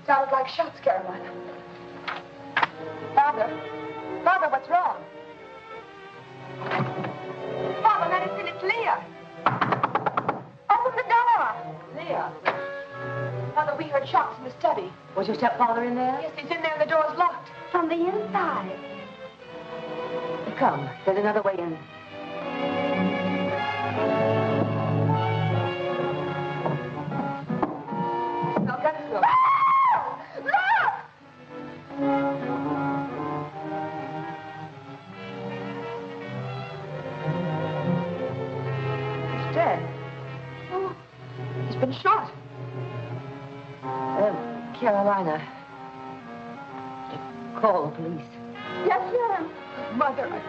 Sounded like shots, Carolina. Father? Father, what's wrong? Father, let us in. It's Leah. Open the door. Leah. Father, we heard shots in the study. Was your stepfather in there? Yes, he's in there and the door's locked. From the inside. Come, there's another way in. Now, let's go. Look! He's dead. Oh, he's been shot. Carolina. Call the police. Yes, ma'am. Mother.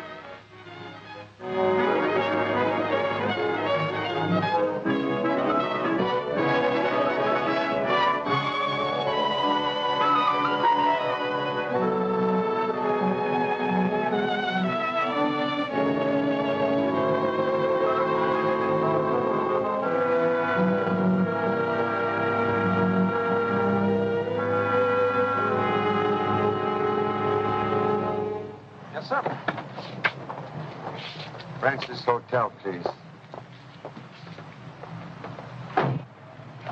Yes, sir. Francis Hotel, please.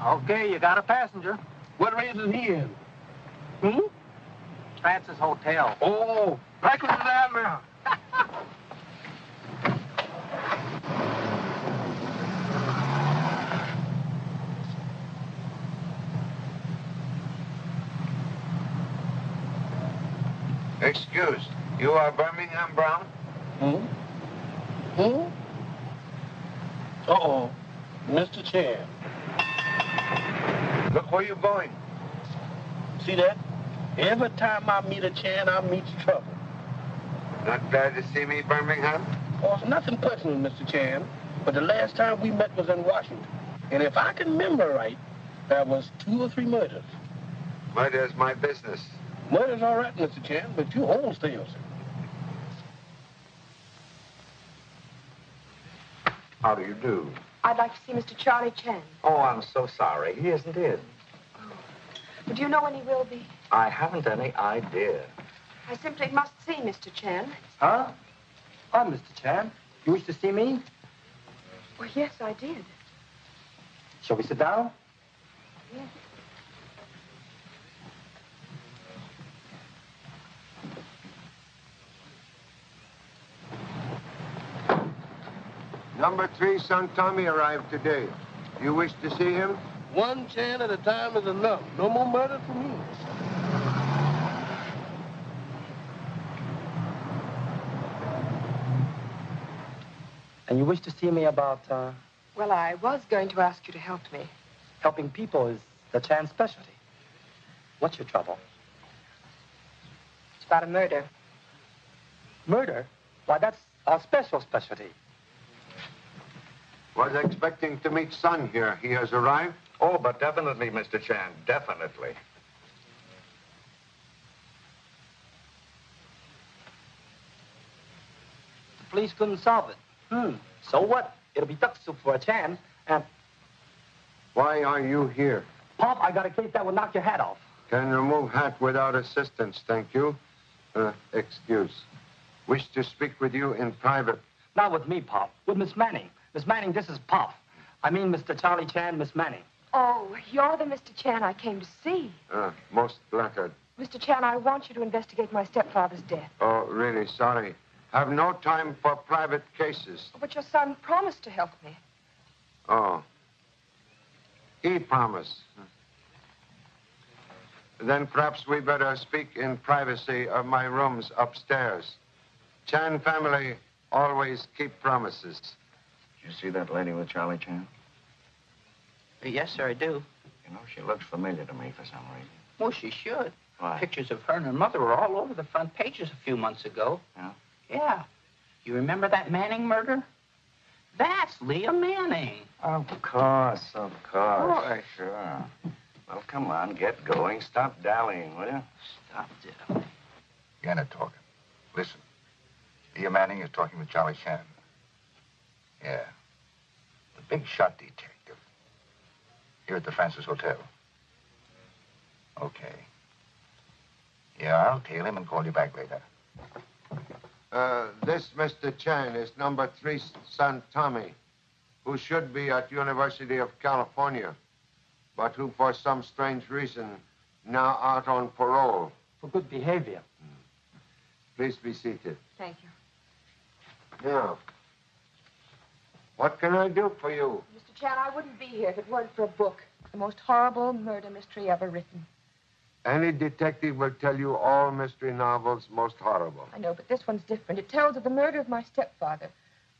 Okay, you got a passenger. What race is he in? Francis Hotel. Oh, like what is that now? Excuse, you are Birmingham Brown? Uh-oh, Mr. Chan. Look where you're going. See that? Every time I meet a Chan, I meet trouble. Not glad to see me, Birmingham? Oh, it's nothing personal, Mr. Chan, but the last time we met was in Washington. And if I can remember right, there was 2 or 3 murders. Murder's my business. Murder's all right, Mr. Chan, but you wholesale. How do you do? I'd like to see Mr. Charlie Chan. Oh, I'm so sorry. He isn't in. Do you know when he will be? I haven't any idea. I simply must see Mr. Chan. Huh? I'm Mr. Chan. You wish to see me? Well, yes, I did. Shall we sit down? Yes. Number 3, son Tommy arrived today. You wish to see him? 1 Chan at a time is enough. No more murder for me. And you wish to see me about, Well, I was going to ask you to help me. helping people is the Chan specialty. What's your trouble? It's about a murder. Murder? Why, that's our specialty. Was expecting to meet son here. He has arrived? Oh, but definitely, Mr. Chan, definitely. The police couldn't solve it. So what? It'll be duck soup for a Chan, and... Why are you here? Pop, I got a case that will knock your hat off. Can remove hat without assistance, thank you. Excuse. Wish to speak with you in private. Not with me, Pop. With Miss Manning. Miss Manning, this is Pop. I mean Mr. Charlie Chan, Miss Manning. Oh, you're the Mr. Chan I came to see. Most flattered. Mr. Chan, I want you to investigate my stepfather's death. Oh, really sorry. Have no time for private cases. But your son promised to help me. Oh. He promised. Then perhaps we better speak in privacy of my rooms upstairs. Chan family always keep promises. Did you see that lady with Charlie Chan? Yes, sir, I do. You know, she looks familiar to me for some reason. Well, she should. Why? Pictures of her and her mother were all over the front pages a few months ago. Yeah? Yeah. You remember that Manning murder? That's Leah Manning. Of course, of course. Sure. Well, come on, get going. Stop dallying, will you? Stop it. You're not talking. Listen. Leah Manning is talking with Charlie Chan. Yeah. The big shot detective. Here at the Francis Hotel. Okay. Yeah, I'll tail him and call you back later. This Mr. Chan is number 3 son Tommy, who should be at University of California, but who for some strange reason now out on parole. For good behavior. Please be seated. Thank you. Now, what can I do for you? Mr. Chan, I wouldn't be here if it weren't for a book. The most horrible murder mystery ever written. Any detective will tell you all mystery novels most horrible. I know, but this one's different. It tells of the murder of my stepfather,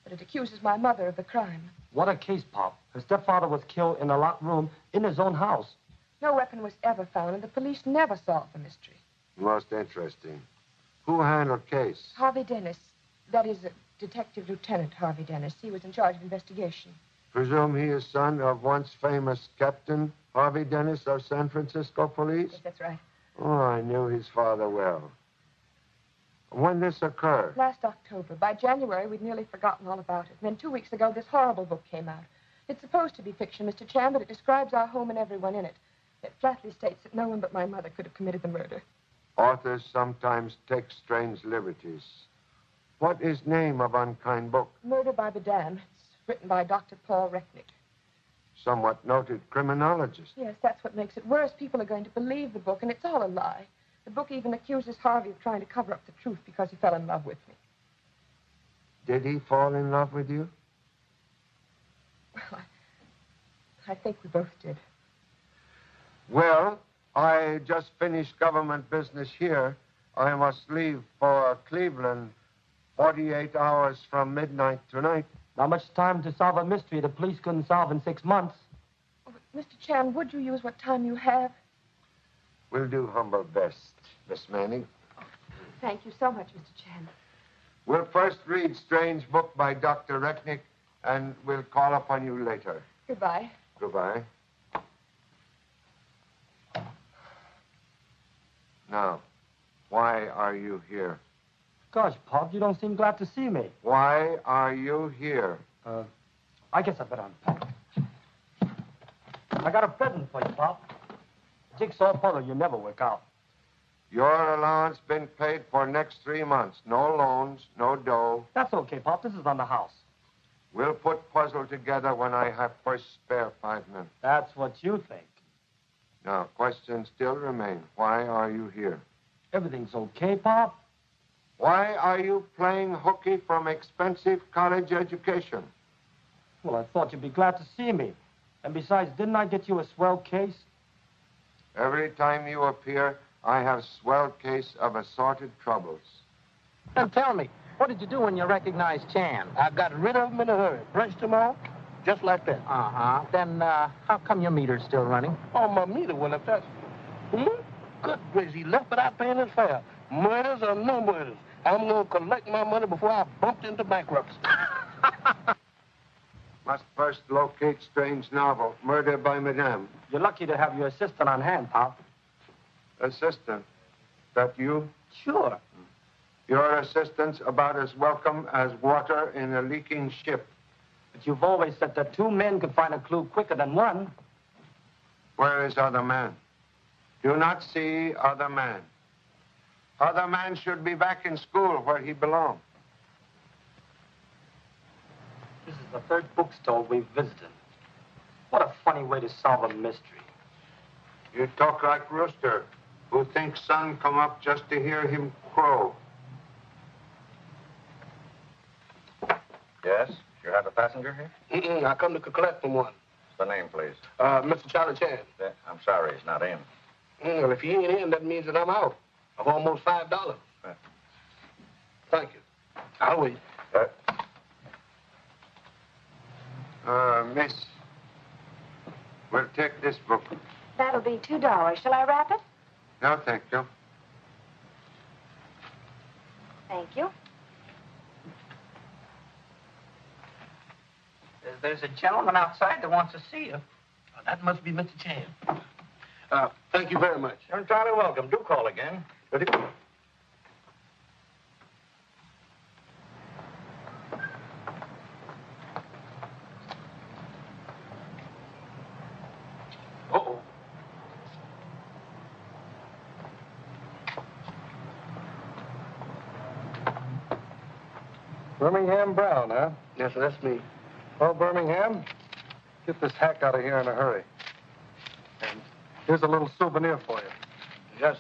but it accuses my mother of the crime. What a case, Pop. Her stepfather was killed in a locked room in his own house. No weapon was ever found, and the police never solved the mystery. Most interesting. Who handled case? Harvey Dennis. That is, Detective Lieutenant Harvey Dennis. He was in charge of investigation. Presume he is son of once famous Captain Harvey Dennis of San Francisco Police? Yes, that's right. Oh, I knew his father well. When this occurred? Last October. By January, we'd nearly forgotten all about it. And then 2 weeks ago, this horrible book came out. It's supposed to be fiction, Mr. Chan, but it describes our home and everyone in it. It flatly states that no one but my mother could have committed the murder. Authors sometimes take strange liberties. What is name of unkind book? Murder by Madame. It's written by Dr. Paul Recknick. Somewhat noted criminologist. Yes, that's what makes it worse. People are going to believe the book, and it's all a lie. The book even accuses Harvey of trying to cover up the truth because he fell in love with me. Did he fall in love with you? Well, I think we both did. Well, I just finished government business here. I must leave for Cleveland 48 hours from midnight tonight. Not much time to solve a mystery the police couldn't solve in 6 months. Oh, but Mr. Chan, would you use what time you have? We'll do humble best, Miss Manning. Thank you so much, Mr. Chan. We'll first read strange book by Dr. Recknick, and we'll call upon you later. Goodbye. Goodbye. Now, why are you here? Gosh, Pop, you don't seem glad to see me. Why are you here? I guess I better unpack. I got a present for you, Pop. Jigsaw puzzle you never work out. Your allowance been paid for next 3 months. No loans, no dough. That's okay, Pop. This is on the house. We'll put puzzle together when I have first spare 5 minutes. That's what you think. Now, questions still remain. Why are you here? Everything's okay, Pop? Why are you playing hooky from expensive college education? Well, I thought you'd be glad to see me. And besides, didn't I get you a swell case? Every time you appear, I have swell case of assorted troubles. And tell me, what did you do when you recognized Chan? I got rid of him in a hurry. Brushed him off, just like that. Uh-huh. Then, how come your meter's still running? Oh, my meter went up. That's... Good gracious, he left without paying his fare. Murders or no murders. I'm going to collect my money before I bumped into bankruptcy. Must first locate strange novel, Murder by Madame. You're lucky to have your assistant on hand, Pop. Assistant. That you? Sure. Your assistant's about as welcome as water in a leaking ship. But you've always said that 2 men could find a clue quicker than one. Where is other man? Do not see other man. Other man should be back in school where he belongs. This is the 3rd bookstore we've visited. What a funny way to solve a mystery. You talk like Rooster, who thinks sun come up just to hear him crow. Yes? You have a passenger here? I come to collect from one. What's the name, please? Mr. Charlie Chan. I'm sorry, he's not in. Well, if he ain't in, that means that I'm out of almost $5. Thank you. I'll wait. Miss, we'll take this book. That'll be $2. Shall I wrap it? No, thank you. Thank you. There's a gentleman outside that wants to see you. That must be Mr. Chan. Thank you very much. You're entirely welcome. Do call again. Uh-oh. Birmingham Brown, huh? Yes, that's me. Well, Birmingham, get this hack out of here in a hurry. And here's a little souvenir for you. Yes.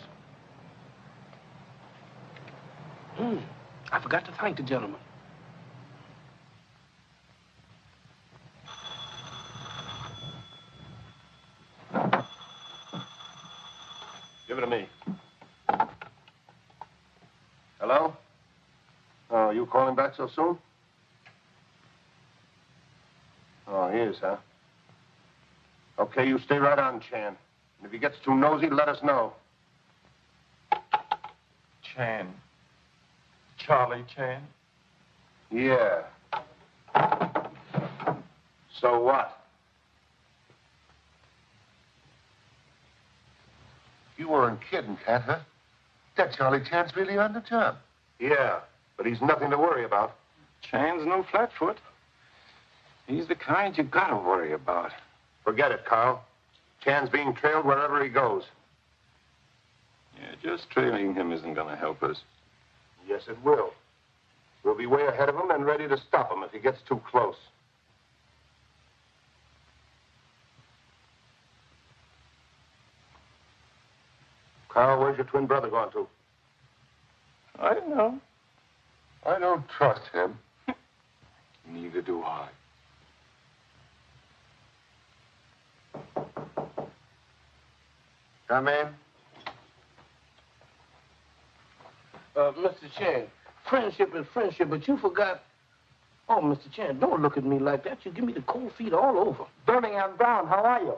I forgot to thank the gentleman. Give it to me. Hello? Oh, you calling back so soon? Oh, he is, huh? Okay, you stay right on, Chan. And if he gets too nosy, let us know. Chan. Charlie Chan? Yeah. So what? You weren't kidding, Cat, huh? That Charlie Chan's really on the job. Yeah, but he's nothing to worry about. Chan's no flatfoot. He's the kind you gotta worry about. Forget it, Carl. Chan's being trailed wherever he goes. Yeah, just trailing him isn't gonna help us. Yes, it will. We'll be way ahead of him and ready to stop him if he gets too close. Carl, where's your twin brother gone to? I don't know. I don't trust him. Neither do I. Come in. Mr. Chan, friendship is friendship, but you forgot... Oh, Mr. Chan, don't look at me like that. You give me the cold feet all over. Birmingham Brown, how are you?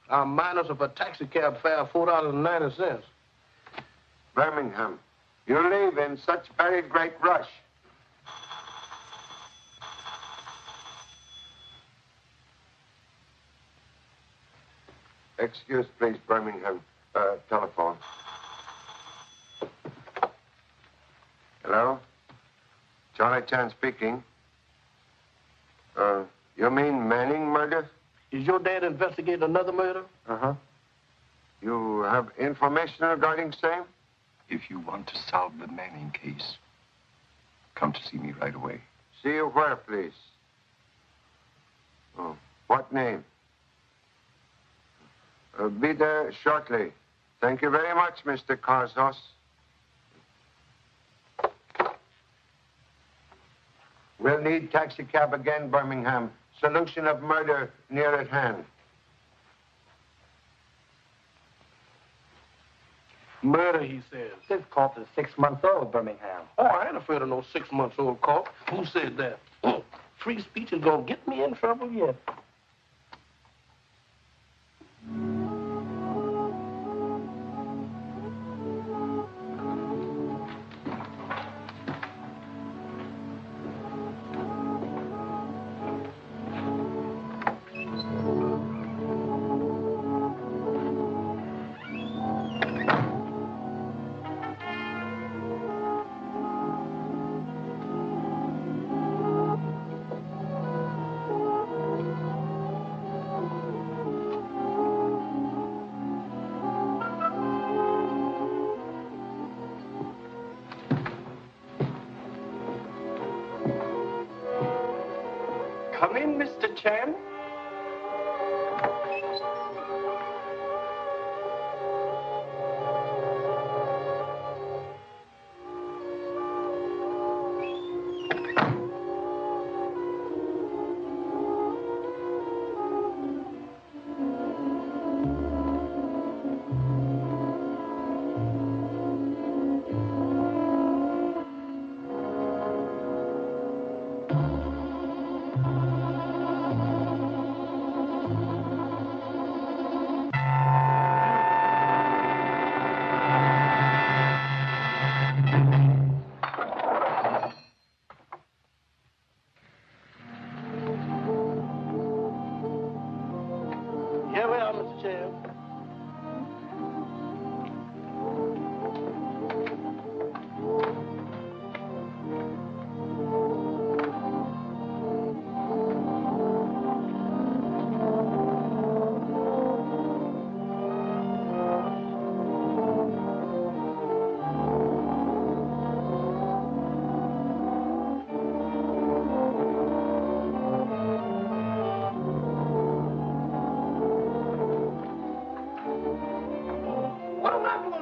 I'm minus of a taxi cab fare of $4.90. Birmingham, you leave in such very great rush. Excuse, please, Birmingham. Telephone. Hello? Charlie Chan speaking. You mean Manning murder? Is your dad investigating another murder? Uh-huh. You have information regarding same? If you want to solve the Manning case, come to see me right away. See you where, please? Oh, what name? Be there shortly. Thank you very much, Mr. Karzos. We'll need taxi cab again, Birmingham. Solution of murder near at hand. Murder, he says. This corpse is 6 months old, Birmingham. Oh, I ain't afraid of no 6-month-old cop. Who said that? Free speech is gonna get me in trouble yet. Come in, Mr. Chan.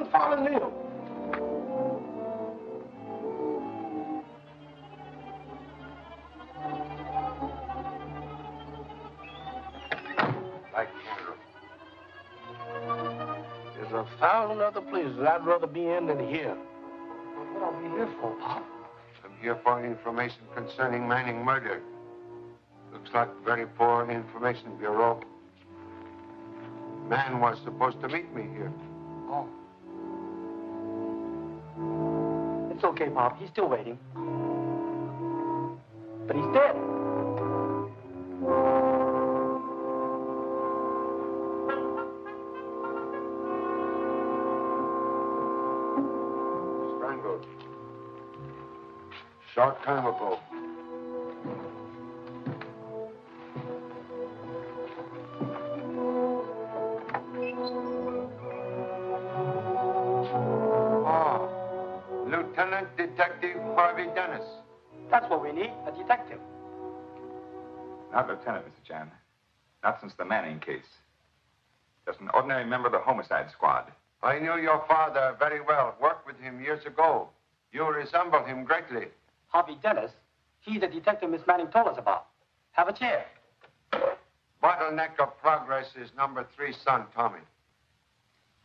wasn't following him. Like candle. There's 1,000 other places I'd rather be in than here. What are we here for, Pop? I'm here for information concerning Manning murder. Looks like very poor information bureau. Man was supposed to meet me here. Oh. It's okay, Pop. He's still waiting. But he's dead. Strangled. Short time ago. Oh, Lieutenant Detective Harvey Dennis. That's what we need, a detective. Not Lieutenant, Mr. Chan. Not since the Manning case. Just an ordinary member of the homicide squad. I knew your father very well. Worked with him years ago. You resemble him greatly. Harvey Dennis? He's the detective Miss Manning told us about. Have a chair. Bottleneck of progress is number 3 son, Tommy.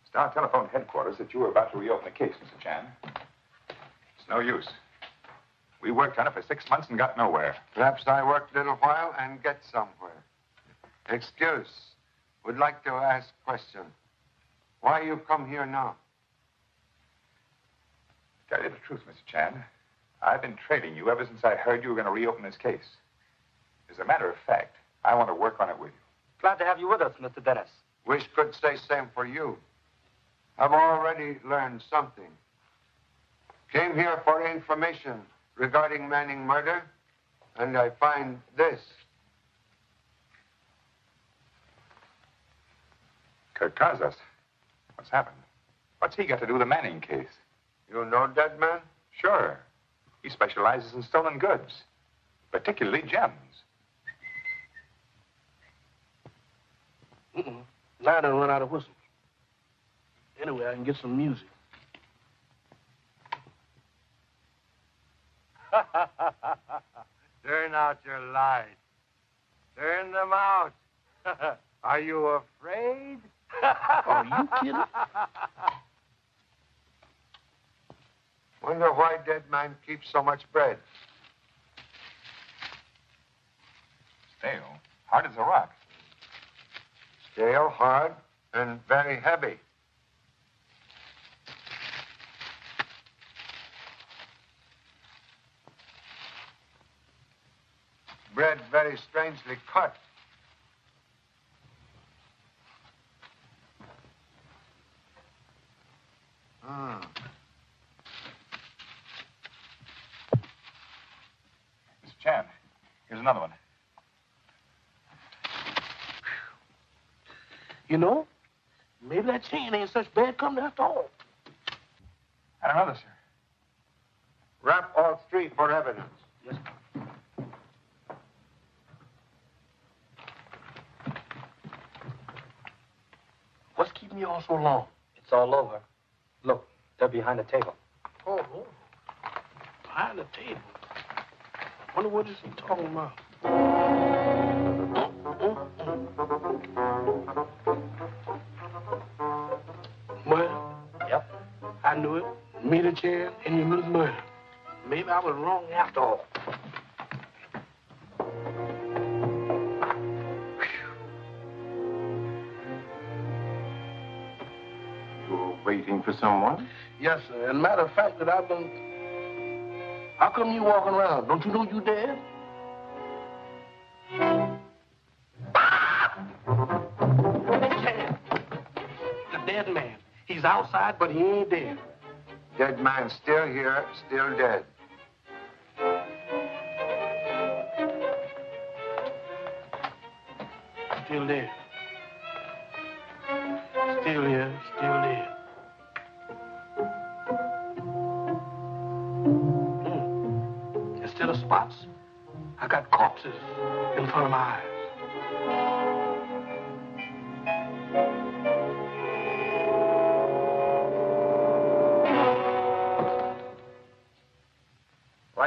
Star telephoned headquarters that you were about to reopen the case, Mr. Chan. It's no use. We worked on it for 6 months and got nowhere. Perhaps I work a little while and get somewhere. Excuse. Would like to ask question. Why you come here now? Tell you the truth, Mr. Chan. I've been trailing you ever since I heard you were going to reopen this case. As a matter of fact, I want to work on it with you. Glad to have you with us, Mr. Dennis. Wish could say same for you. I've already learned something. Came here for information regarding Manning murder, and I find this. Kirk Kazas. What's happened? What's he got to do with the Manning case? You know that man? Sure. He specializes in stolen goods, particularly gems. Now I done run out of whistles. Anyway, I can get some music. Turn out your lights. Turn them out. Are you afraid? Are you kidding? Wonder why dead man keeps so much bread. Stale. Hard as a rock. Stale, hard, and very heavy. Bread very strangely cut. Mr. Chan, here's another one. You know, maybe that chain ain't such bad company after all. And another, sir. Wrap all 3 for evidence. Yes, sir. What's keeping you all so long? It's all over. Look, they're behind the table. Oh, behind the table. Wonder what is he talking about? Well, Yep. I knew it. Me the chair and you knew the murder. Maybe I was wrong after all. You're waiting for someone? Yes, sir. And matter of fact that I've been... How come you walking around? Don't you know you dead? The dead man. He's outside, but he ain't dead. Dead man still here, still dead. Still dead. Still here, still dead. Instead of spots, I got corpses in front of my eyes.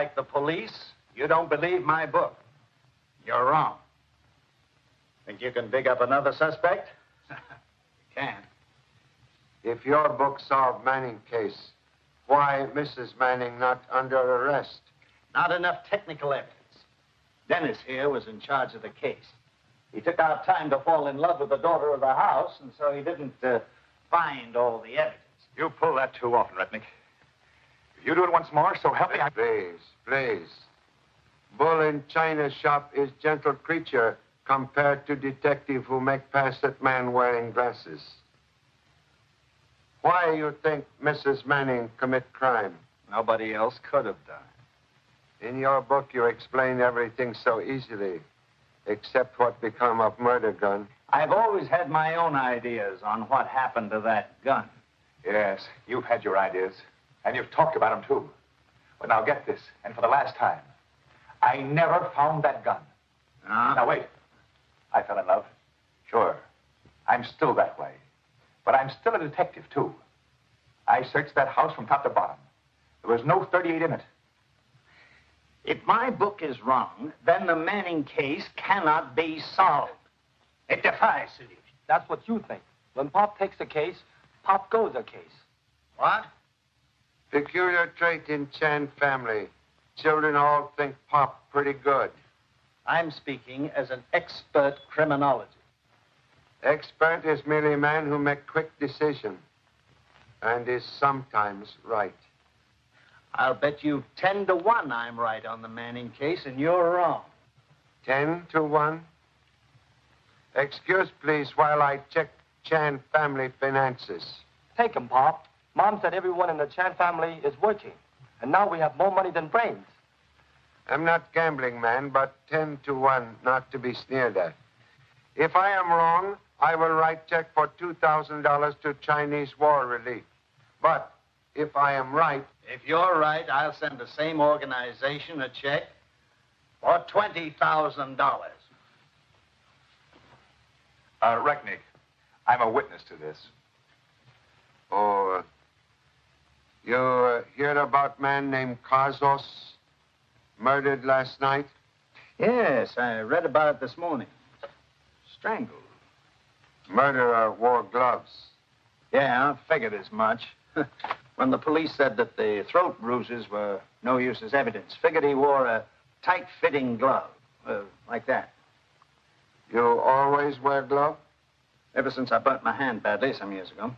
like the police, you don't believe my book. You're wrong. Think you can dig up another suspect? You can't. If your book solved Manning case, why Mrs. Manning not under arrest? Not enough technical evidence. Dennis here was in charge of the case. He took out time to fall in love with the daughter of the house, and so he didn't find all the evidence. You pull that too often, Retnick. If you do it once more, so help me, I... Please, please. Bull in China shop is gentle creature compared to detective who make pass at man wearing glasses. Why you think Mrs. Manning commit crime? Nobody else could have done it. In your book, you explain everything so easily, except what become of murder gun. I've always had my own ideas on what happened to that gun. Yes, you've had your ideas, and you've talked about them, too. But now get this, and for the last time, I never found that gun. Now, wait. I fell in love. Sure. I'm still that way. But I'm still a detective, too. I searched that house from top to bottom. There was no 38 in it. If my book is wrong, then the Manning case cannot be solved. It defies solution. That's what you think. When Pop takes a case, Pop goes a case. What? Peculiar trait in Chan family. Children all think Pop pretty good. I'm speaking as an expert criminologist. Expert is merely a man who makes quick decision and is sometimes right. I'll bet you 10 to 1 I'm right on the Manning case and you're wrong. 10 to 1? Excuse, please, while I check Chan family finances. Take him, Pop. Mom said everyone in the Chan family is working. And now we have more money than brains. I'm not gambling, man, but 10 to 1 not to be sneered at. If I am wrong, I will write check for $2,000 to Chinese war relief. But if I am right... If you're right, I'll send the same organization a check for $20,000. Recknick, I'm a witness to this. Oh, you heard about man named Kazos murdered last night? Yes, I read about it this morning. Strangled. Murderer wore gloves. Yeah, I figured as much. When the police said that the throat bruises were no use as evidence, figured he wore a tight-fitting glove, like that. You always wear gloves? Ever since I burnt my hand badly some years ago.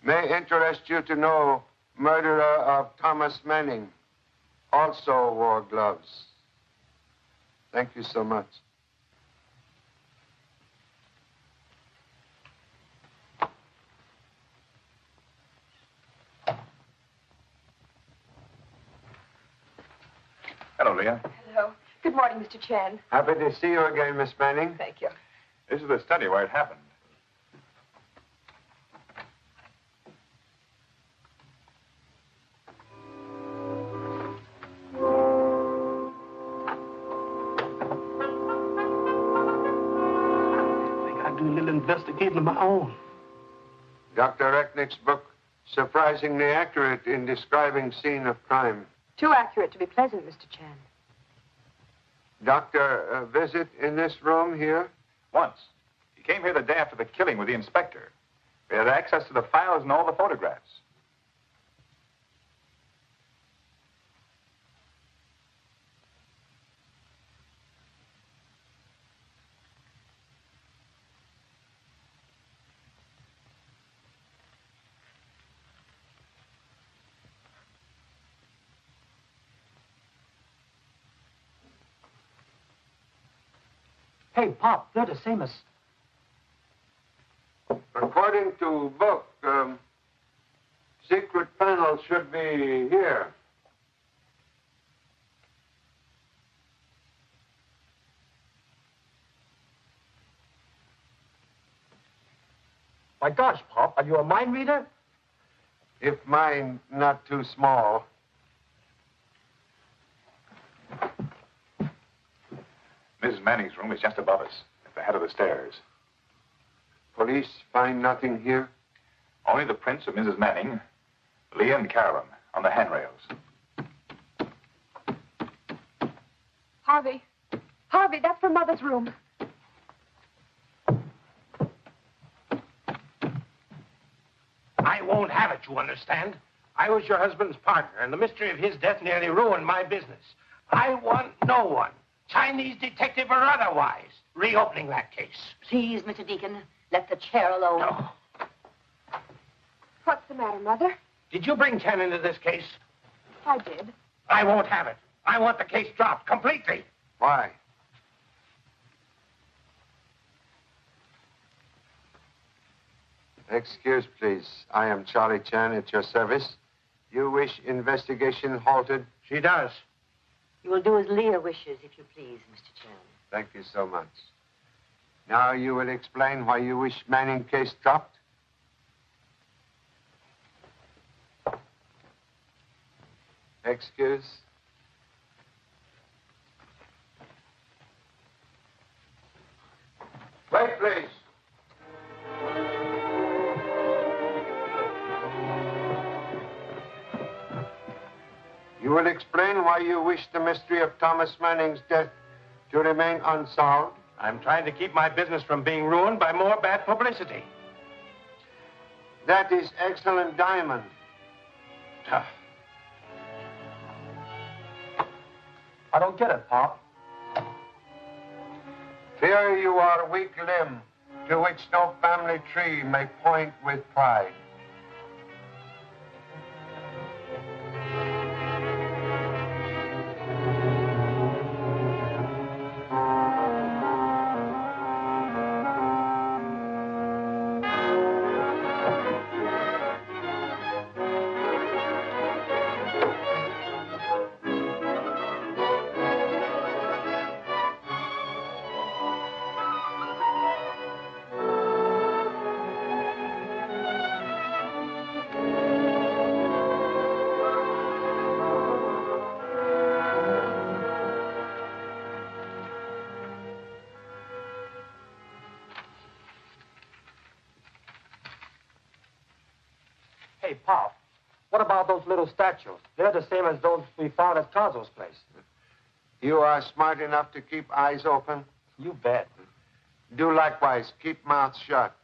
May interest you to know murderer of Thomas Manning also wore gloves. Thank you so much. Hello, Leah. Hello. Good morning, Mr. Chan. Happy to see you again, Miss Manning. Thank you. This is the study where it happened. I think I'll do a little investigating of my own. Dr. Recknick's book, surprisingly accurate in describing scene of crime. Too accurate to be pleasant, Mr. Chan. Doctor, visit in this room here? Once. He came here the day after the killing with the inspector. We had access to the files and all the photographs. Hey, Pop, they're the same as... According to book, secret panel should be here. My gosh, Pop, are you a mind reader? If mine not too small. Mrs. Manning's room is just above us, at the head of the stairs. Police find nothing here? Only the prints of Mrs. Manning, Leah and Carolyn on the handrails. Harvey. Harvey, that's from Mother's room. I won't have it, you understand? I was your husband's partner, and the mystery of his death nearly ruined my business. I want no one, Chinese detective or otherwise, reopening that case. Please, Mr. Deacon, let the chair alone. No. What's the matter, Mother? Did you bring Ken into this case? I did. I won't have it. I want the case dropped completely. Why? Excuse, please. I am Charlie Chan at your service. You wish investigation halted? She does. You will do as Leah wishes, if you please, Mr. Chan. Thank you so much. Now you will explain why you wish Manning case dropped? Excuse. Wait, please. You will explain why you wish the mystery of Thomas Manning's death to remain unsolved? I'm trying to keep my business from being ruined by more bad publicity. That is excellent diamond. I don't get it, Pop. Fear you are weak limb, to which no family tree may point with pride. Hey, Pop, what about those little statues? They're the same as those we found at Carzo's place. You are smart enough to keep eyes open? You bet. Do likewise. Keep mouths shut.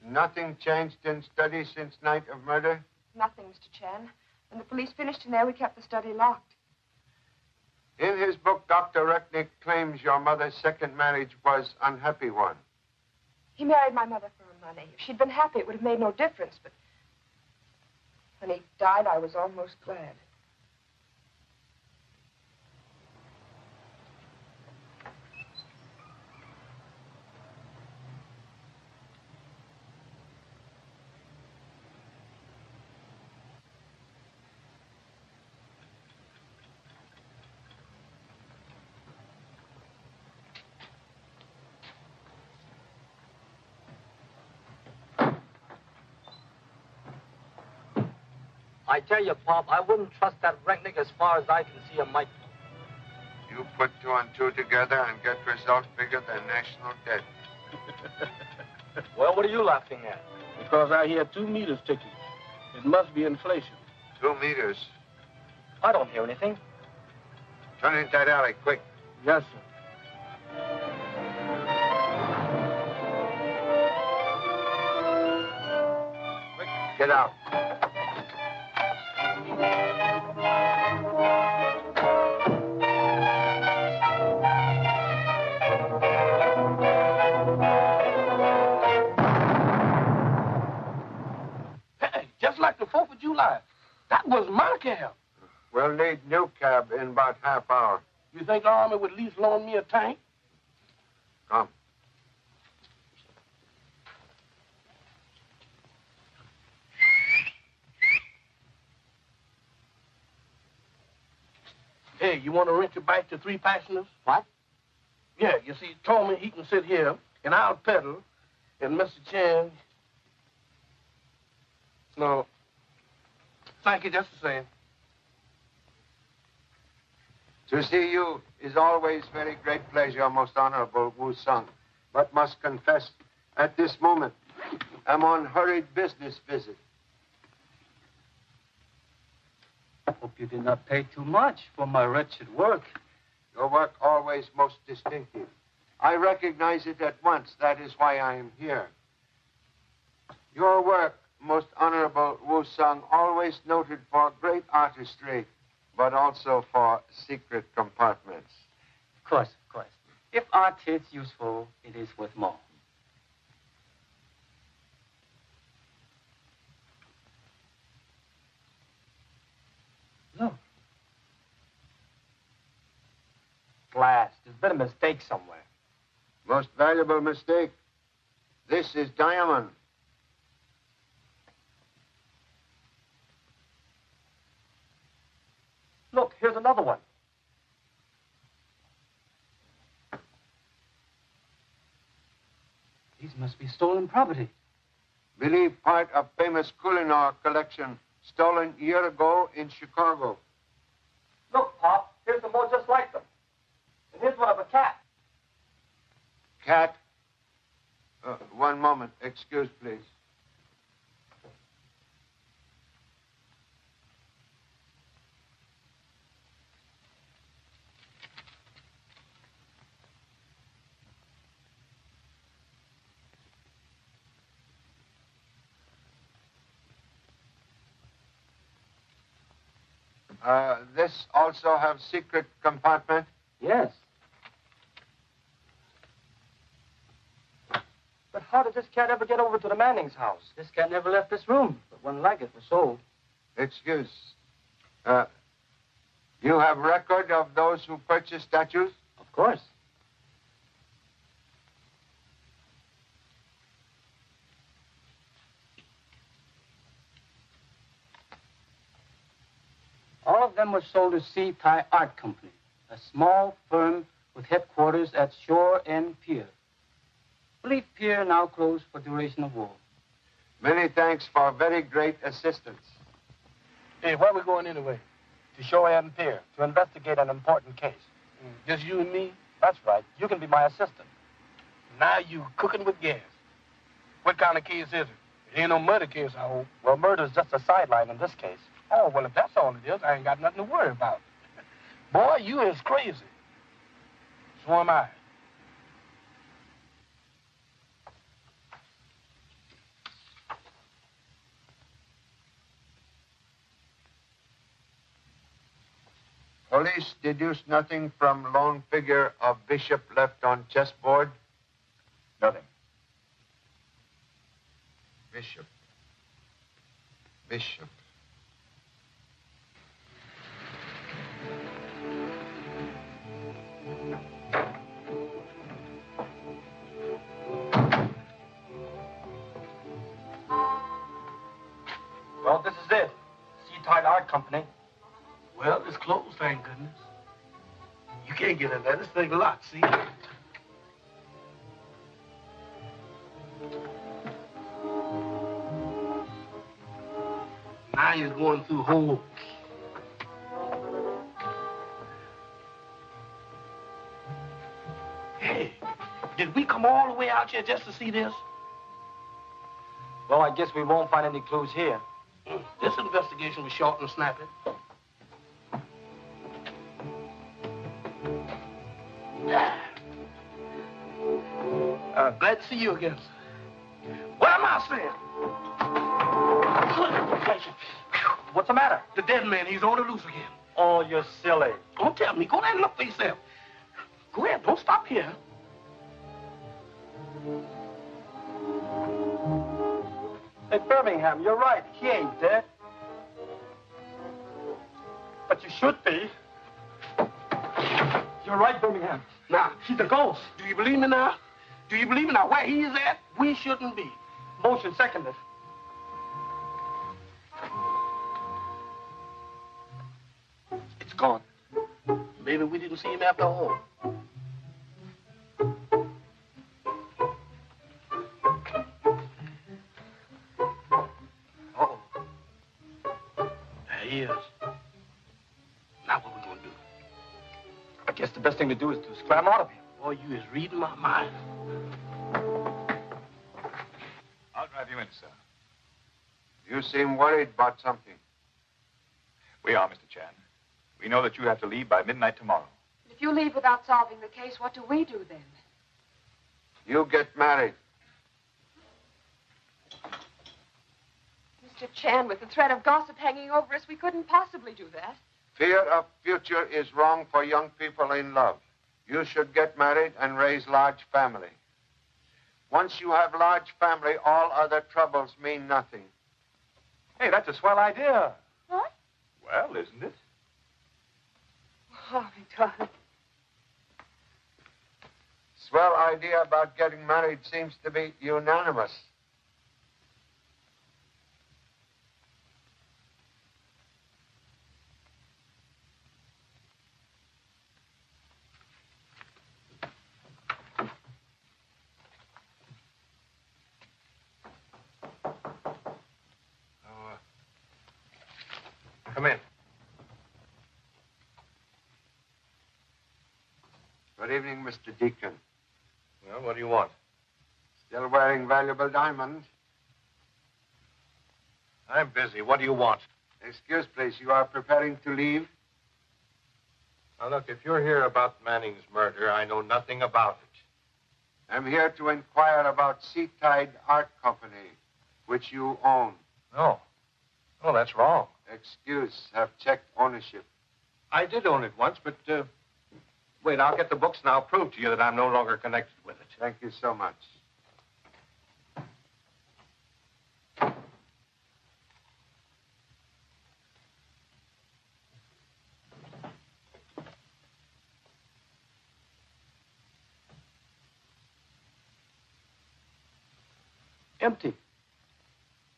Nothing changed in study since night of murder? Nothing, Mr. Chan. When the police finished in there, we kept the study locked. In his book, Dr. Recknick claims your mother's second marriage was an unhappy one. He married my mother for her money. If she'd been happy, it would have made no difference, but when he died, I was almost glad. I tell you, Pop, I wouldn't trust that Recknick as far as I can see a mite. You put two and two together and get results bigger than national debt. Well, what are you laughing at? Because I hear 2 meters ticking. It must be inflation. 2 meters. I don't hear anything. Turn into that alley, quick. Yes, sir. Quick, get out. Hey, just like the 4th of July. That was my cab. We'll need new cab in about half hour. You think the Army would at least loan me a tank? Come. Hey, you want to rent your bike to 3 passengers? What? Yeah, you see, he told me he can sit here, and I'll pedal, and Mr. Chan... No. Thank you just the same. To see you is always very great pleasure, most honorable Wu Sung. But must confess, at this moment, I'm on hurried business visit. Hope you did not pay too much for my wretched work. Your work always most distinctive. I recognize it at once. That is why I am here. Your work, most honorable Wu Sung, always noted for great artistry, but also for secret compartments. Of course, of course. If art is useful, it is worth more. Look. Glass. There's been a mistake somewhere. Most valuable mistake. This is diamond. Look, here's another one. These must be stolen property. Believe part of famous Kohinoor collection stolen year ago in Chicago. Look, Pop, here's some more just like them. And here's one of a cat. Cat? One moment. Excuse, please. This also have secret compartment? Yes. But how did this cat ever get over to the Manning's house? This cat never left this room, but one like it was sold. Excuse. You have record of those who purchased statues? Of course. All of them were sold to Sea Thai Art Company, a small firm with headquarters at Shore End Pier. I believe pier now closed for duration of war. Many thanks for very great assistance. Hey, where are we going anyway? To Shore End Pier to investigate an important case. Just you and me? That's right. You can be my assistant. Now you cooking with gas. What kind of case is it? It ain't no murder case, I hope. Well, murder's just a sideline in this case. Oh, well, if that's all it is, I ain't got nothing to worry about. Boy, you is crazy. So am I. Police deduced nothing from lone figure of Bishop left on chessboard? Nothing. Bishop. Bishop. Well, this is it. Sea Tide Art Company. Well, it's closed, thank goodness. You can't get in there. This thing locked, see? Now he's going through holes. Hey, did we come all the way out here just to see this? Well, I guess we won't find any clues here. This investigation was short and snappy. Glad to see you again, sir. What am I saying? What's the matter? The dead man, he's on the loose again. Oh, you're silly. Don't tell me. Go there and look for yourself. Go ahead. Don't stop here. Hey, Birmingham, you're right. He ain't dead. But you should be. You're right, Birmingham. Now, He's a ghost. do you believe me now? Do you believe me now? Where he is at, we shouldn't be. Motion seconded. It's gone. Maybe we didn't see him after all. Uh-oh. There he is. Now what we gonna do? I guess the best thing to do is to scram out of here. Boy, you is reading my mind. I'll drive you in, sir. You seem worried about something. We are, Mr. Chan. We know that you have to leave by midnight tomorrow. If you leave without solving the case, what do we do then? You get married. Mr. Chan, with the threat of gossip hanging over us, we couldn't possibly do that. Fear of future is wrong for young people in love. You should get married and raise large family. Once you have large family, all other troubles mean nothing. Hey, that's a swell idea. What? Well, isn't it? Oh, darling. Swell idea about getting married seems to be unanimous. Come in. Good evening, Mr. Deacon. Well, what do you want? Still wearing valuable diamonds? I'm busy. What do you want? Excuse, please. You are preparing to leave? Now, look, if you're here about Manning's murder, I know nothing about it. I'm here to inquire about Seatide Art Company, which you own. No. Oh, that's wrong. Excuse, have checked ownership. I did own it once, but, wait, I'll get the books and I'll prove to you that I'm no longer connected with it. Thank you so much. Empty.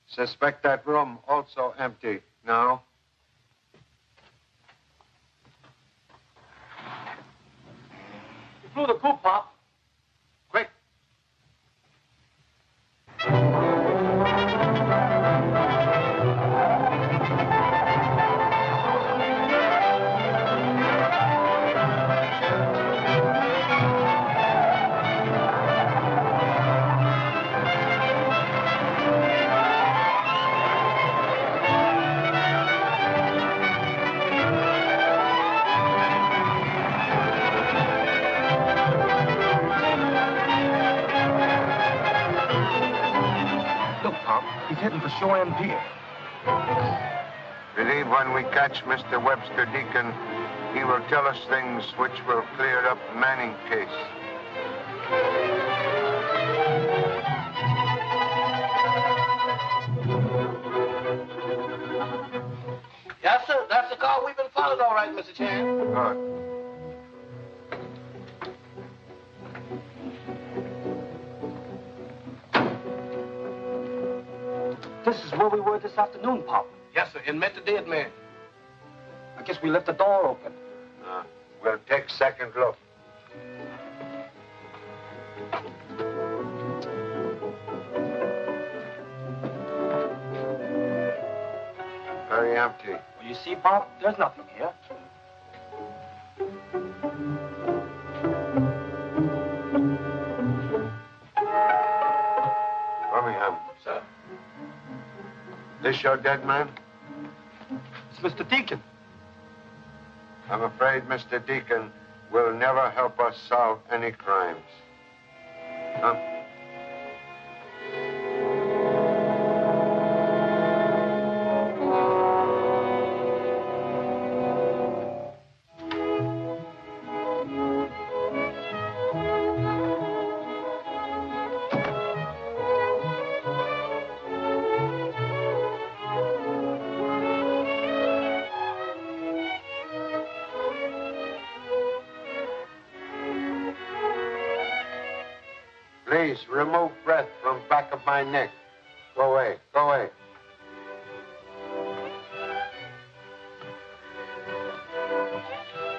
Suspect that room also empty. Now? You blew the coop, Pop. Quick. He's heading for Shore End Pier. Believe when we catch Mr. Webster Deacon, he will tell us things which will clear up Manning case. Yes, sir. That's the car we've been followed, all right, Mr. Chan. Good. This is where we were this afternoon, Pop. Yes, sir. And met the dead man. I guess we left the door open. We'll take second look. Very empty. Well, you see, Pop, there's nothing here. Birmingham. Sir. This your dead man? It's Mr. Deacon. I'm afraid Mr. Deacon will never help us solve any crimes. Come. Please, remove breath from back of my neck. Go away. Go away.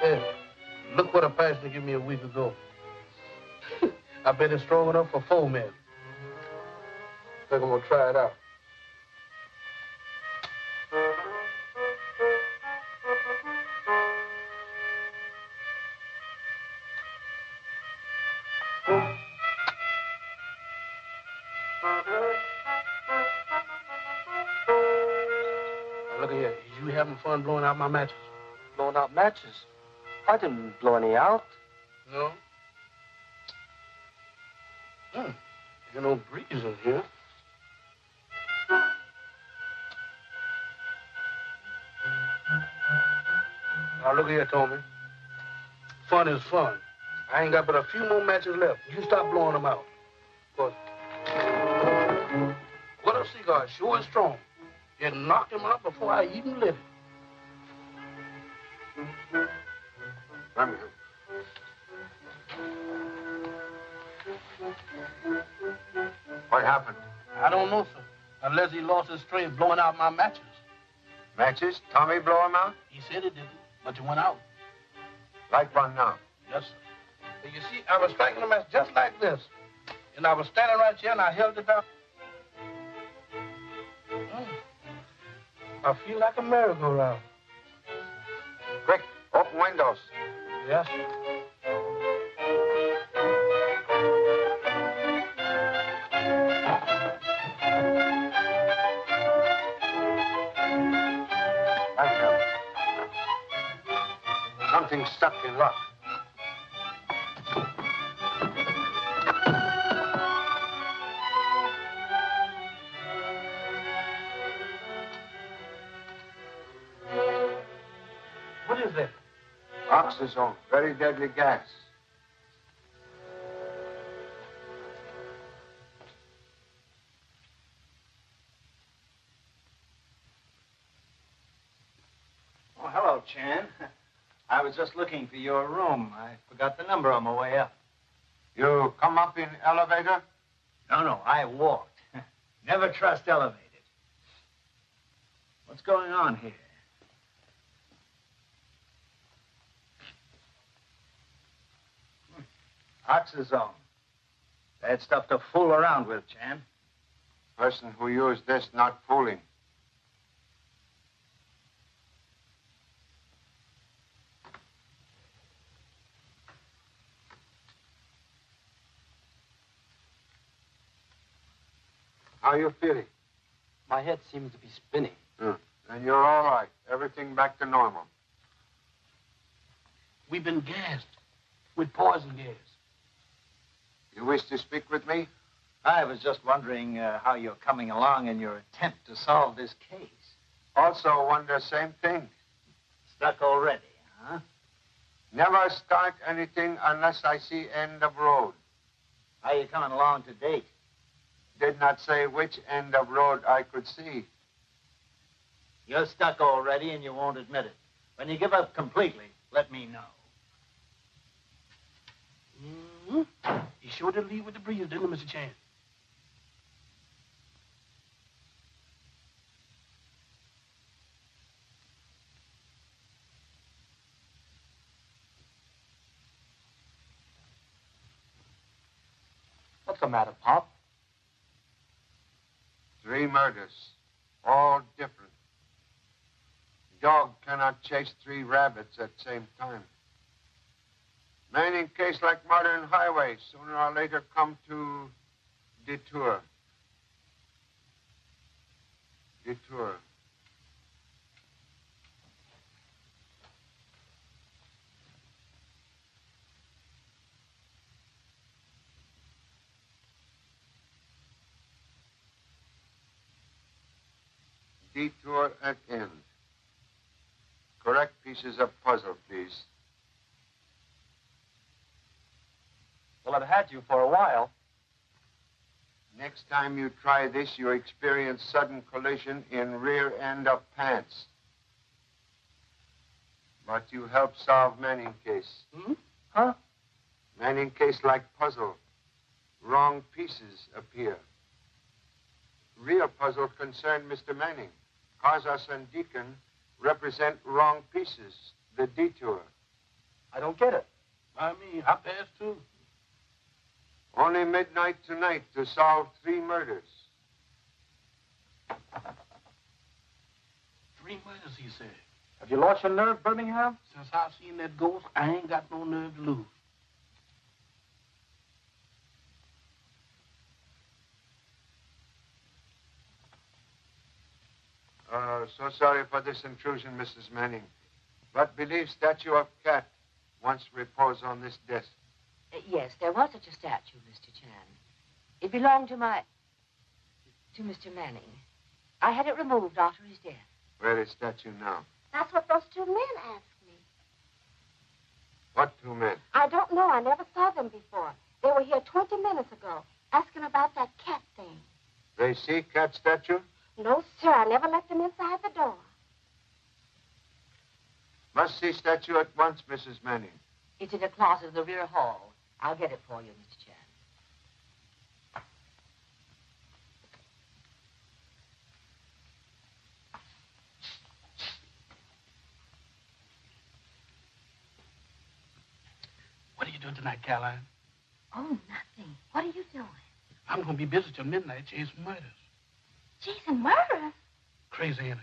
Hey, look what a passenger gave me a week ago. I bet it's strong enough for 4 men. Think I'm gonna try it out. Look here, is you having fun blowing out my matches? Blowing out matches? I didn't blow any out. No? There's no breeze in here. Now, look here, Tommy. Fun is fun. I ain't got but a few more matches left. You stop blowing them out. Because what a cigar, sure and strong. It knocked him out before I even lit it. Come here. What happened? I don't know, sir. Unless he lost his strength blowing out my matches. Matches? Tommy blow them out? He said he didn't, but it went out. Like one now? Yes, sir. And you see, I was striking the match just like this. And I was standing right here and I held it up. I feel like a merry-go-round. Quick, open windows. Yes, sir. Something's stuck in luck. What is that? Oxazone, very deadly gas. Oh, hello, Chan. I was just looking for your room. I forgot the number on my way up. You come up in elevator? No, I walked. Never trust elevators. What's going on here? Oxazone. Bad stuff to fool around with, Chan. Person who used this not fooling. How you feeling? My head seems to be spinning. And you're all right. Everything back to normal. We've been gassed with poison gas. You wish to speak with me? I was just wondering how you're coming along in your attempt to solve this case. Also wonder same thing. Stuck already, huh? Never start anything unless I see end of road. How you coming along to date? Did not say which end of road I could see. You're stuck already and you won't admit it. When you give up completely, let me know. He sure did leave with the breeze, didn't he, Mr. Chan? What's the matter, Pop? 3 murders, all different. Dog cannot chase 3 rabbits at same time. Manning case like modern highway, sooner or later come to detour. Detour. Detour at end. Correct pieces of puzzle, please. Well, I've had you for a while. Next time you try this, you experience sudden collision in rear end of pants. But you help solve Manning case. Huh? Manning case like puzzle. Wrong pieces appear. Real puzzle concerned Mr. Manning. Casas and Deacon represent wrong pieces, the detour. I don't get it. I mean, I passed too. Only midnight tonight to solve 3 murders. 3 murders, he said. Have you lost your nerve, Birmingham? Since I've seen that ghost, I ain't got no nerve to lose. So sorry for this intrusion, Mrs. Manning. But believe statue of cat once reposed on this desk. Yes, there was such a statue, Mr. Chan. It belonged to Mr. Manning. I had it removed after his death. Where is statue now? That's what those two men asked me. What two men? I don't know. I never saw them before. They were here 20 minutes ago, asking about that cat thing. They see cat statue? No, sir. I never let them inside the door. Must see statue at once, Mrs. Manning. It's in a closet in the rear hall. I'll get it for you, Mr. Chan. What are you doing tonight, Caroline? Oh, nothing. What are you doing? I'm going to be busy till midnight chasing murders. Chasing murders? Crazy, ain't it?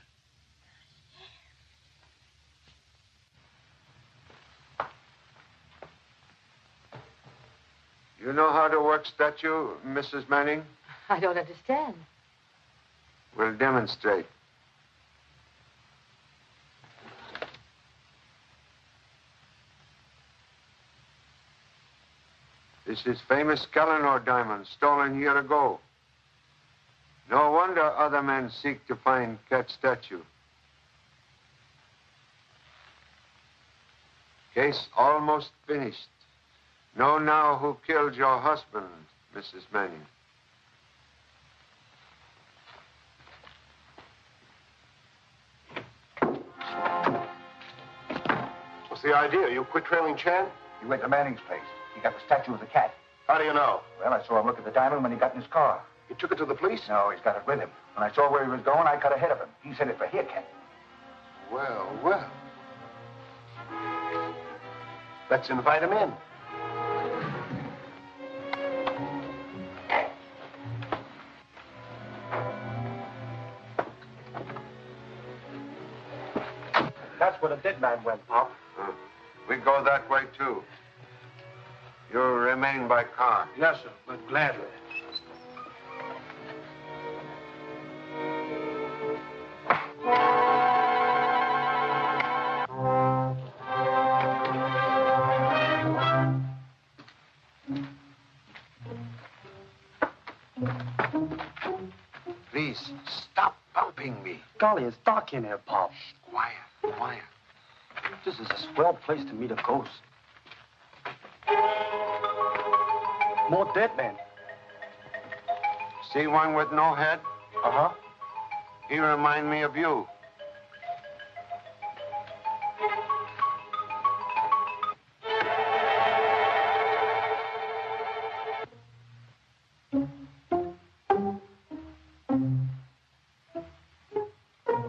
You know how to work statue, Mrs. Manning? I don't understand. We'll demonstrate. This is famous Kellenor diamond, stolen year ago. No wonder other men seek to find cat statue. Case almost finished. Know now who killed your husband, Mrs. Manning. What's the idea? You quit trailing Chan? You went to Manning's place. He got the statue of the cat. How do you know? Well, I saw him look at the diamond when he got in his car. You took it to the police? No, he's got it with him. When I saw where he was going, I cut ahead of him. He's headed for here, Cat. Well, well. Let's invite him in. That's where the dead man went, Pop. We go that way, too. You remain by car. Yes, sir, but gladly. Please, stop bumping me. Golly, it's dark in here, Pop. Quiet, quiet. This is a swell place to meet a ghost. More dead men. See one with no head? Uh-huh. He remind me of you.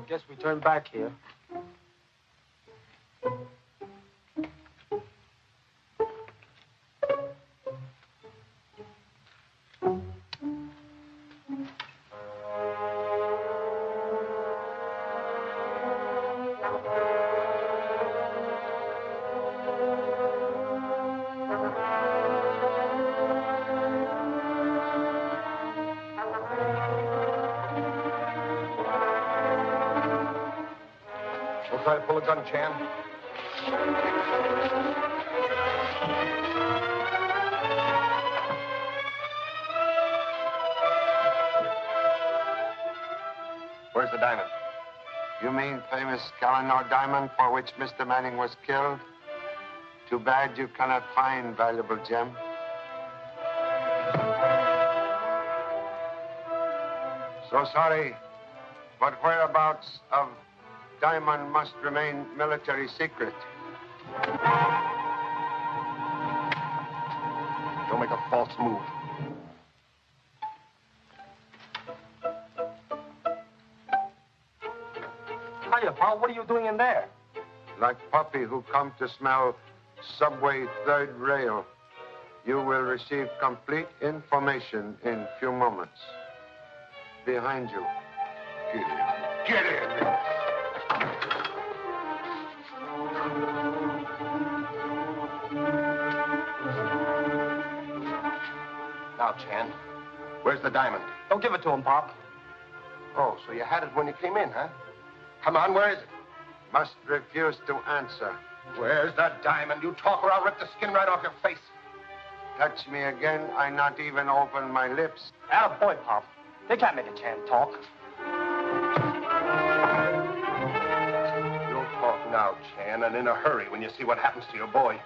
Guess we turn back here. Don't try to pull a gun, Chan. Where's the diamond? You mean famous Kellenor diamond for which Mr. Manning was killed? Too bad you cannot find valuable gem. So sorry, but whereabouts of diamond must remain military secret. Don't make a false move. Hiya, Pop. What are you doing in there? Like puppy who come to smell subway third rail, you will receive complete information in few moments. Behind you. Get in! Now, Chan, where's the diamond? Don't give it to him, Pop. Oh, so you had it when you came in, huh? Come on, where is it? Must refuse to answer. Where's the diamond? You talk or I'll rip the skin right off your face. Touch me again, I not even open my lips. Attaboy, Pop. They can't make a Chan talk. You'll talk now, Chan, and in a hurry when you see what happens to your boy.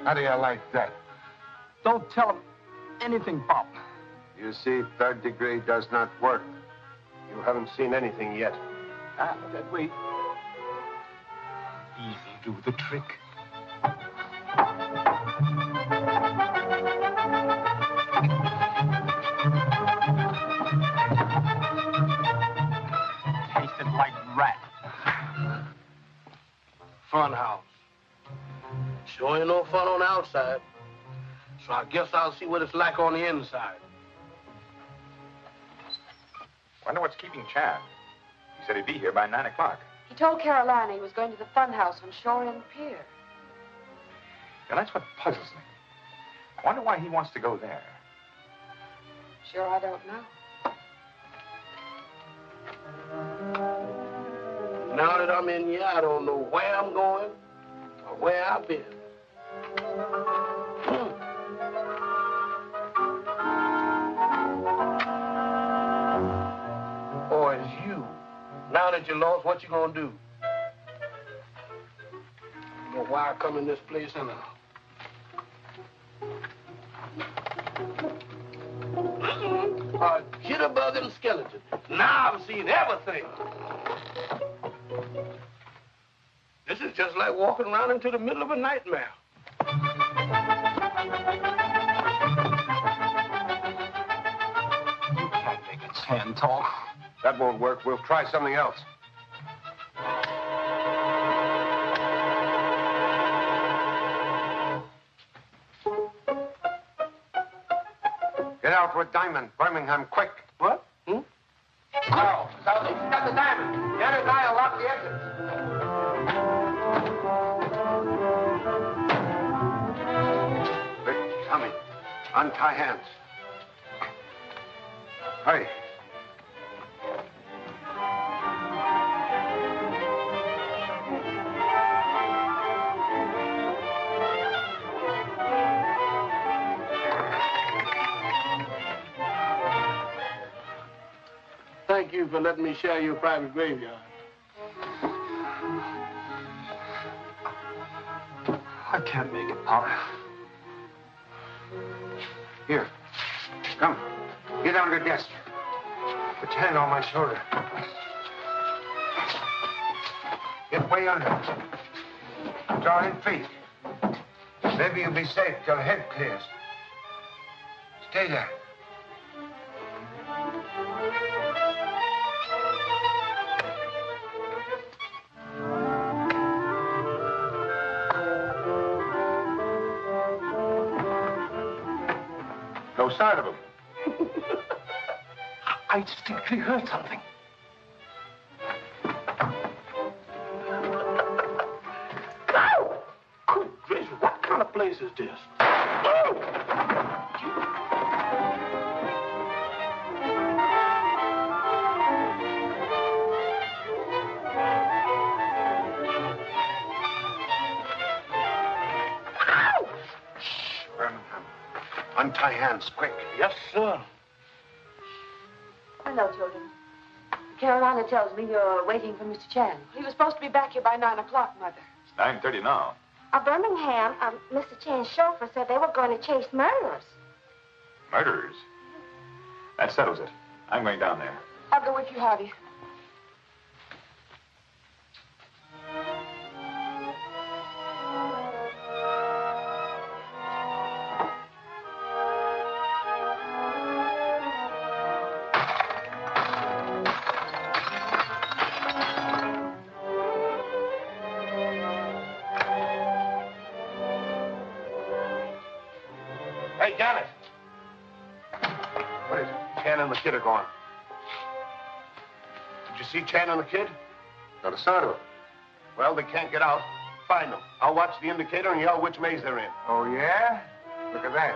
How do you like that? Don't tell him anything, Pop. You see, third degree does not work. You haven't seen anything yet. That way. Easy do the trick. Tasted like rat. Fun house. Sure ain't no fun on the outside. So I guess I'll see what it's like on the inside. Wonder what's keeping Chan. He said he'd be here by 9 o'clock. He told Carolina he was going to the fun house on Shore End Pier. Now, that's what puzzles me. I wonder why he wants to go there. Sure, I don't know. Now that I'm in here, I don't know where I'm going or where I've been. Or it's you. Now that you lost, what you gonna do? You know why I come in this place anyhow? A jitterbug and skeleton. Now I've seen everything. This is just like walking around into the middle of a nightmare. You can't make a Chan talk. That won't work. We'll try something else. Get out with Diamond. Birmingham, quick. What? Oh, Southie, he's got the diamond. The other guy will lock the exit. Rick, Tommy, untie hands. Hurry. Thank you for letting me share your private graveyard. I can't make it, Pop. Here. Come. Get under the desk. Put your hand on my shoulder. Get way under. Draw in feet. Maybe you'll be safe till head clears. Stay there. No sign of him. I distinctly heard something. Good gracious, what kind of place is this? Birmingham. Untie hands, quick. Yes, sir. Hello, children. Carolina tells me you're waiting for Mr. Chan. He was supposed to be back here by 9 o'clock, Mother. It's 9:30 now. Birmingham, Mr. Chan's chauffeur said they were going to chase murderers. Murderers? That settles it. I'm going down there. I'll go with you, Harvey. Hey, Janet. What is it? Chan and the kid are gone. Did you see Chan and the kid? Not a sign of him. Well, they can't get out. find them. I'll watch the indicator and yell which maze they're in. Oh, yeah? Look at that.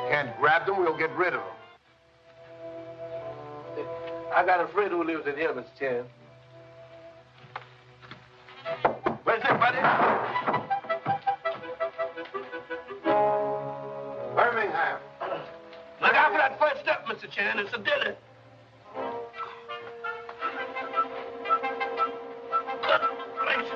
Can't grab them, we'll get rid of them. I got a friend who lives in here, Mr. Chan. Where's it, buddy? Birmingham. Look out for that first step, Mr. Chan. It's a dilly. Good gracious.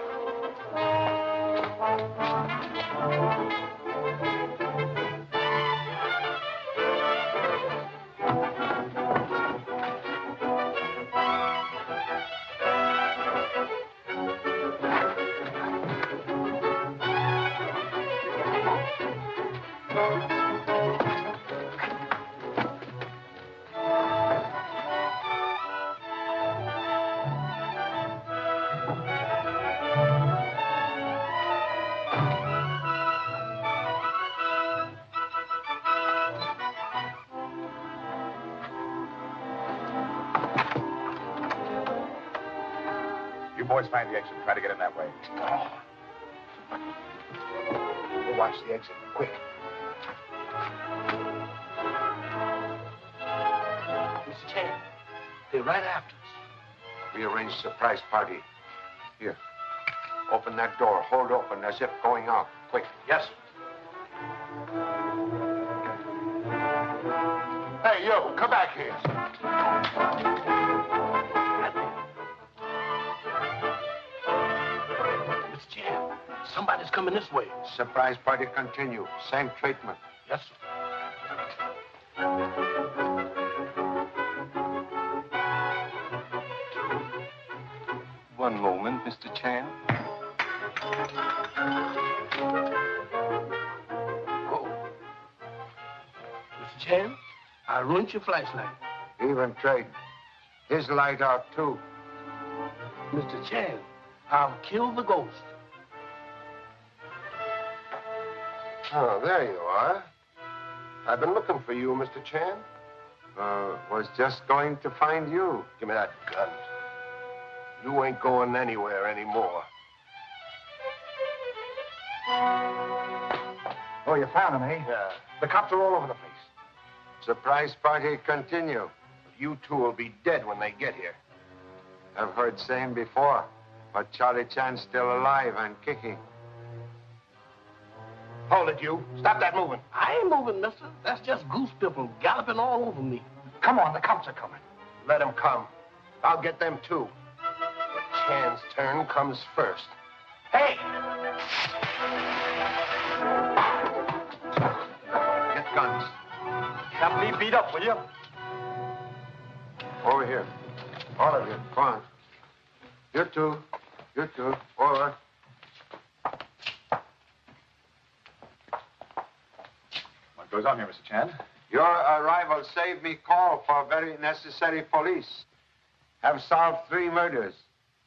You boys find the exit. Try to get in that way. We'll watch the exit. Quick. Mr. Chan, they're right after us. We arranged surprise party. Here. Open that door. Hold open as if going out. Quick. Yes. Hey, you, come back here. Mr. Chan, somebody's coming this way. Surprise party continue. Same treatment. Yes, sir. One moment, Mr. Chan. Oh. Mr. Chan, I ruined your flashlight. Even trade. His light out, too. Mr. Chan, I'll kill the ghost. Oh, there you are. I've been looking for you, Mr. Chan. Was just going to find you. Give me that gun. You ain't going anywhere anymore. Oh, you found him, eh? Yeah. The cops are all over the place. Surprise party continue. You two will be dead when they get here. I've heard same before, but Charlie Chan's still alive and kicking. Hold it, you. Stop that moving. I ain't moving, mister. That's just goose people galloping all over me. Come on, the cops are coming. Let them come. I'll get them, too. Chan's turn comes first. Hey! Get guns. Have me beat up, will you? Over here. All of you. Come on. You two. You two. Over. What goes on here, Mr. Chan? Your arrival saved me call for very necessary police. Have solved 3 murders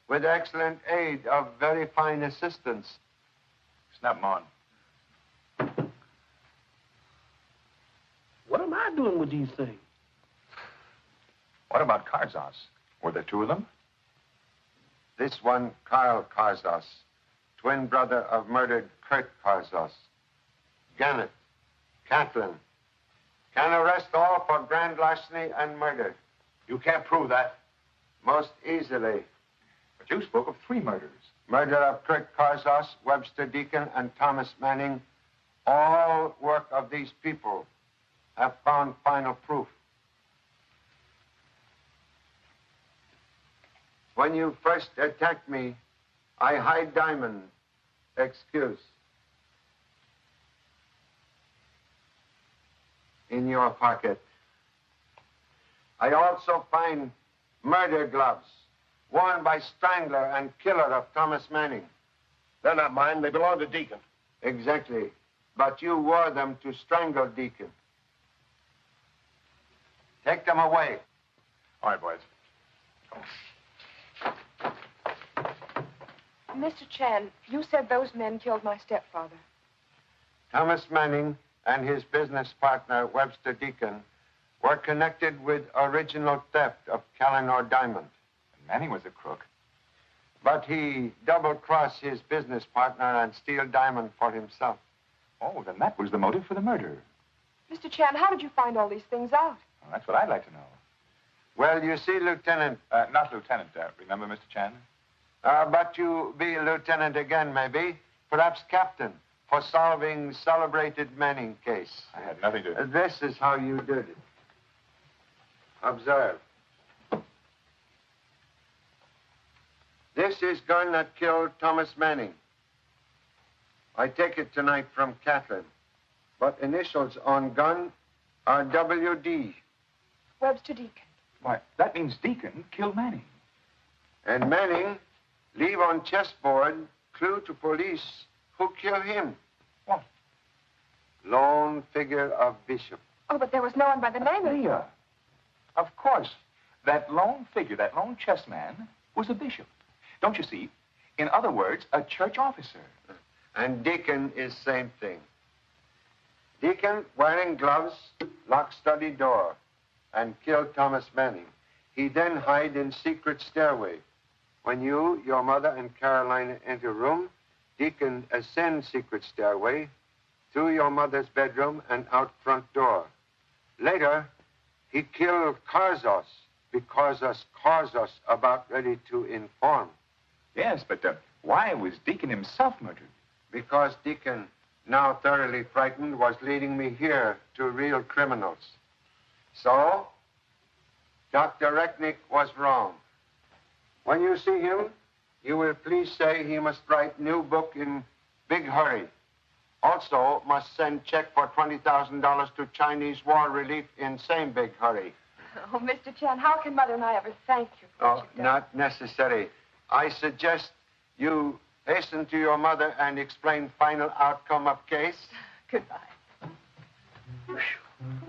with excellent aid of very fine assistance. Snap 'em on. What am I doing with these things? What about Karzos? Were there 2 of them? This one, Carl Karzos, twin brother of murdered Kurt Karzos. Gannett, Catlin. Can arrest all for grand larceny and murder. You can't prove that. Most easily. But you spoke of 3 murders. Murder of Kurt Karzos, Webster Deacon, and Thomas Manning. All work of these people have found final proof. When you first attacked me, I hide diamond. Excuse. In your pocket. I also find murder gloves worn by strangler and killer of Thomas Manning. They're not mine. They belong to Deacon. Exactly. But you wore them to strangle Deacon. Take them away. All right, boys. Mr. Chan, you said those men killed my stepfather. Thomas Manning and his business partner, Webster Deacon, were connected with original theft of Calinor diamond. And Manning was a crook. But he double-crossed his business partner and steal diamond for himself. Oh, then that was the motive for the murder. Mr. Chan, how did you find all these things out? Well, that's what I'd like to know. Well, you see, Lieutenant... Not Lieutenant, remember, Mr. Chan? But you be Lieutenant again, maybe. Perhaps Captain, for solving celebrated Manning case. I had nothing to... This is how you did it. Observe. This is gun that killed Thomas Manning. I take it tonight from Catherine. But initials on gun are W.D. Webster Deacon. Why, that means Deacon killed Manning. And Manning leave on chessboard clue to police who killed him. What? Lone figure of Bishop. Oh, but there was no one by the name of... Leah. Of course. That lone figure, that lone chess man, was a bishop. Don't you see? In other words, a church officer. And Deacon is same thing. Deacon, wearing gloves, locked study door, and killed Thomas Manning. He then hide in secret stairway. When you, your mother, and Carolina enter room, Deacon ascend secret stairway through your mother's bedroom and out front door. Later, he killed Karzos because Karzos about ready to inform. Yes, but why was Deacon himself murdered? Because Deacon, now thoroughly frightened, was leading me here to real criminals. So, Dr. Recknick was wrong. When you see him, you will please say he must write new book in big hurry. Also, must send check for $20,000 to Chinese war relief in same big hurry. Oh, Mr. Chan, how can Mother and I ever thank you for what you've done? Not necessary. I suggest you hasten to your mother and explain final outcome of case. Goodbye.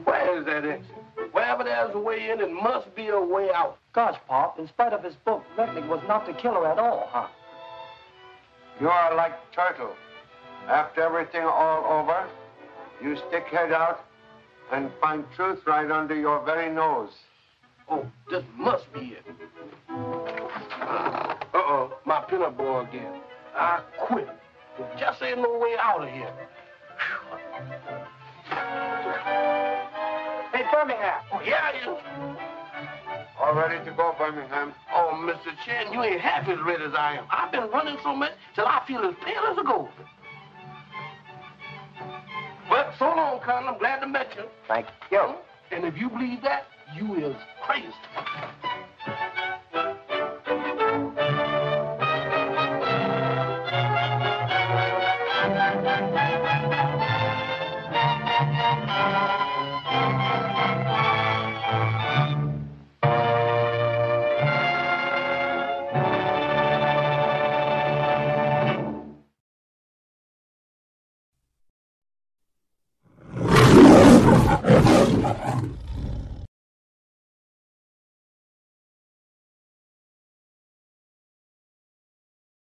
Where is that exit? Wherever there's a way in, it must be a way out. Gosh, Pop, in spite of his book, Recknick was not the killer at all, huh? You are like turtle. After everything all over, you stick head out and find truth right under your very nose. Oh, this must be it. Uh-oh, my pinup boy again. I quit. There just ain't no way out of here. Hey, Birmingham. Oh, yeah, you. All ready to go, Birmingham? Oh, Mr. Chen, you ain't half as red as I am. I've been running so much till I feel as pale as a ghost. But so long, Colonel. I'm glad to meet you. Thank you. And if you believe that, you is crazy.